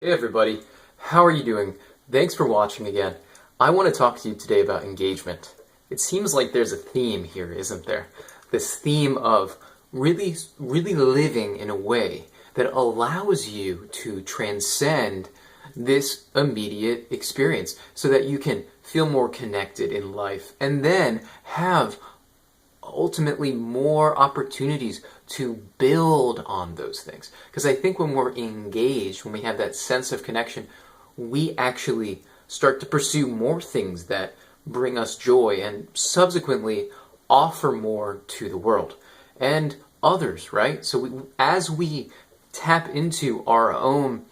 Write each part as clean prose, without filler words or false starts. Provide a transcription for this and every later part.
Hey everybody, how are you doing? Thanks for watching again. I want to talk to you today about engagement. It seems like there's a theme here, isn't there? This theme of really living in a way that allows you to transcend this immediate experience so that you can feel more connected in life and then have ultimately more opportunities to build on those things. Because I think when we're engaged, when we have that sense of connection, we actually start to pursue more things that bring us joy and subsequently offer more to the world and others, right? So as we tap into our own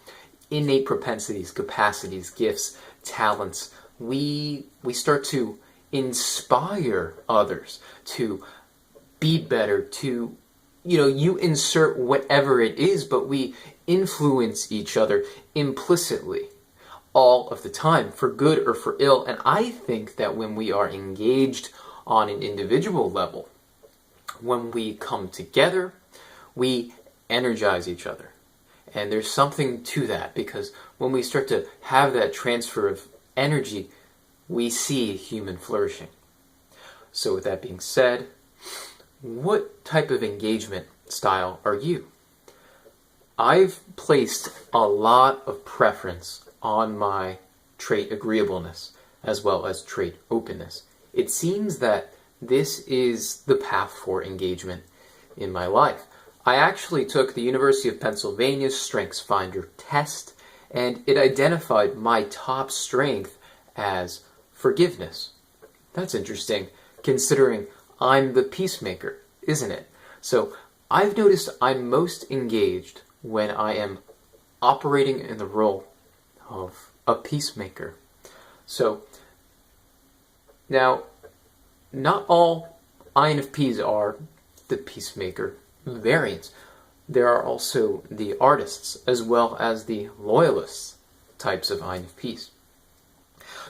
innate propensities, capacities, gifts, talents, we start to inspire others to be better, to, you insert whatever it is, but we influence each other implicitly all of the time, for good or for ill. And I think that when we are engaged on an individual level, when we come together, we energize each other. And there's something to that, because when we start to have that transfer of energy, we see human flourishing. So with that being said, what type of engagement style are you? I've placed a lot of preference on my trait agreeableness as well as trait openness. It seems that this is the path for engagement in my life. I actually took the University of Pennsylvania's Strengths Finder test, and it identified my top strength as forgiveness. That's interesting, considering I'm the peacemaker, isn't it? So I've noticed I'm most engaged when I am operating in the role of a peacemaker. So now, not all INFPs are the peacemaker variants. There are also the artists as well as the loyalists types of INFPs.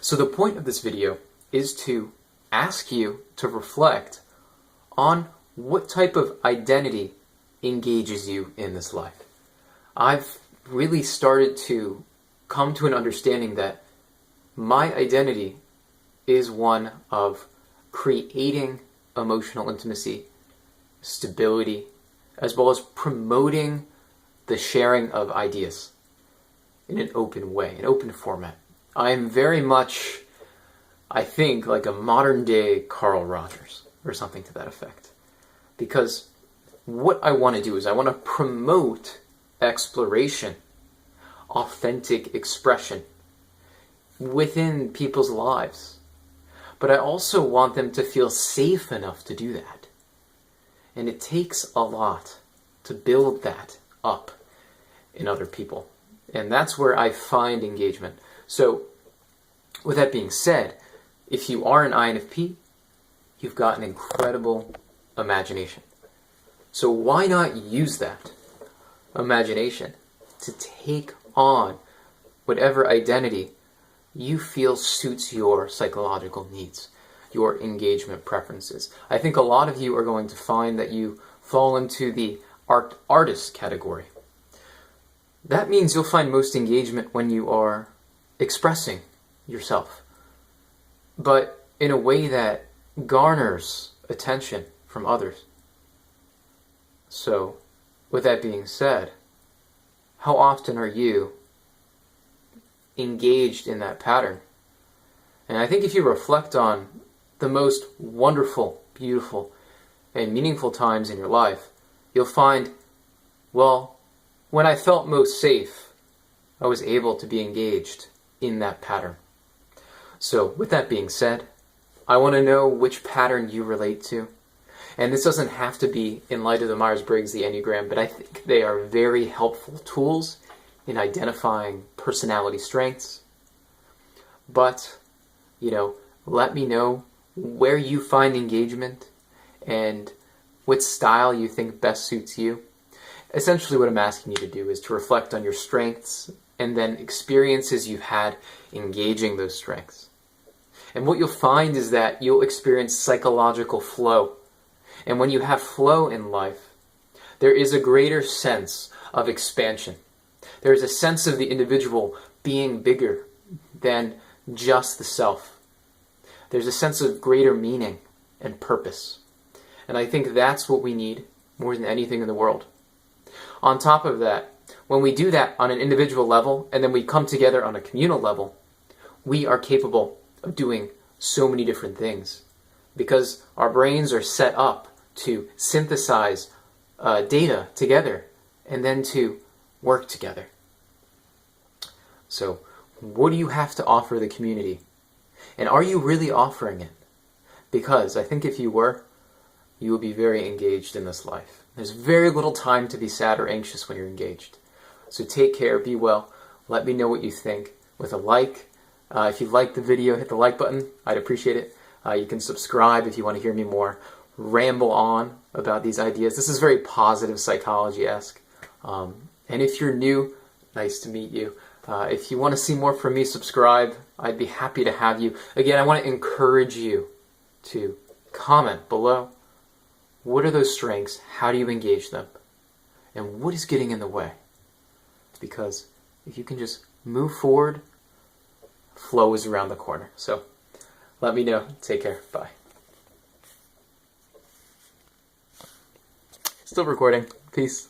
So the point of this video is to ask you to reflect on what type of identity engages you in this life. I've really started to come to an understanding that my identity is one of creating emotional intimacy, stability, as well as promoting the sharing of ideas in an open way, an open format. I am very much, I think, like a modern day Carl Rogers or something to that effect. Because what I want to do is I want to promote exploration, authentic expression within people's lives. But I also want them to feel safe enough to do that. And it takes a lot to build that up in other people. And that's where I find engagement. So, with that being said, if you are an INFP, you've got an incredible imagination. So why not use that imagination to take on whatever identity you feel suits your psychological needs, your engagement preferences. I think a lot of you are going to find that you fall into the artist category. That means you'll find most engagement when you are expressing yourself, but in a way that garners attention from others. So, with that being said, how often are you engaged in that pattern? And I think if you reflect on the most wonderful, beautiful, and meaningful times in your life, you'll find, well, when I felt most safe, I was able to be engaged in that pattern. So, with that being said, I want to know which pattern you relate to. And this doesn't have to be in light of the Myers-Briggs, the Enneagram, but I think they are very helpful tools in identifying personality strengths. But, let me know where you find engagement and what style you think best suits you. Essentially what I'm asking you to do is to reflect on your strengths and then experiences you've had engaging those strengths. And what you'll find is that you'll experience psychological flow. And when you have flow in life, there is a greater sense of expansion. There is a sense of the individual being bigger than just the self. There's a sense of greater meaning and purpose. And I think that's what we need more than anything in the world. On top of that, when we do that on an individual level, and then we come together on a communal level, we are capable of doing so many different things. Because our brains are set up to synthesize data together and then to work together. So, what do you have to offer the community? And are you really offering it? Because I think if you were, you will be very engaged in this life. There's very little time to be sad or anxious when you're engaged. So take care, be well. Let me know what you think with a like. If you liked the video, hit the like button. I'd appreciate it. You can subscribe if you want to hear me more ramble on about these ideas. This is very positive psychology-esque. And if you're new, nice to meet you. If you want to see more from me, subscribe. I'd be happy to have you. Again, I want to encourage you to comment below. What are those strengths? How do you engage them? And what is getting in the way? Because if you can just move forward, flow is around the corner. So let me know. Take care. Bye. Still recording. Peace.